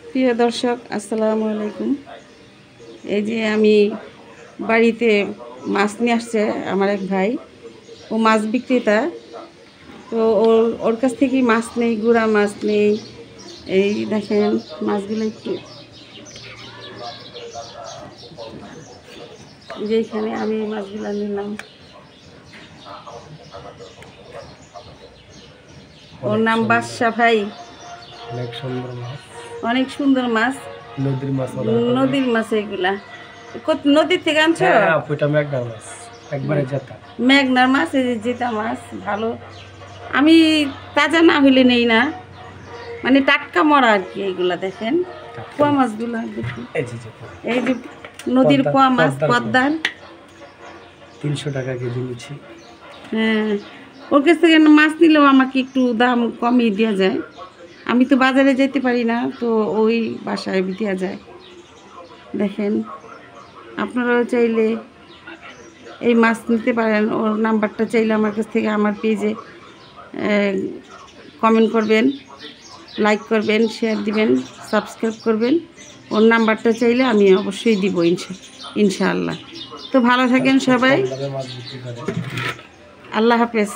প্রিয় দর্শক, আসসালামু আলাইকুম। এই যে আমি বাড়িতে মাছ নিয়ে আসছে আমার এক ভাই, ও মাছ বিক্রেতা। তো ওর কাছ থেকেই মাছ নেই, গুঁড়া মাছ নেই। এই দেখেন মাছগুলো একটু, যেখানে আমি মাছগুলো নিলাম। ওর নাম বাদশা ভাই। অনেক সুন্দর মাছ, নদীর মাছ এগুলা। নদীর থেকে আনছো? মেঘনার মাছ, এই যে জেতা মাছ ভালো। আমি তাজা না হইলে নেই না, মানে টাটকা মরা আর কি। এইগুলা দেখেন পোয়া মাছগুলা, এই যে নদীর পোয়া মাছ, পদ্মার। 300 টাকা কেজি নিচ্ছি। হ্যাঁ, ওর কাছ থেকে মাছ নিলেও আমাকে একটু দাম কমিয়ে দেওয়া যায়। আমি তো বাজারে যেতে পারি না, তো ওই বাসায় দেওয়া যায়। দেখেন, আপনারাও চাইলে এই মাছ নিতে পারেন। ওর নাম্বারটা চাইলে আমার কাছ থেকে আমার পেজে কমেন্ট করবেন, লাইক করবেন, শেয়ার দিবেন, সাবস্ক্রাইব করবেন। ওর নাম্বারটা চাইলে আমি অবশ্যই দিব ইনশাআল্লাহ। তো ভালো থাকেন সবাই, আল্লাহ হাফেজ।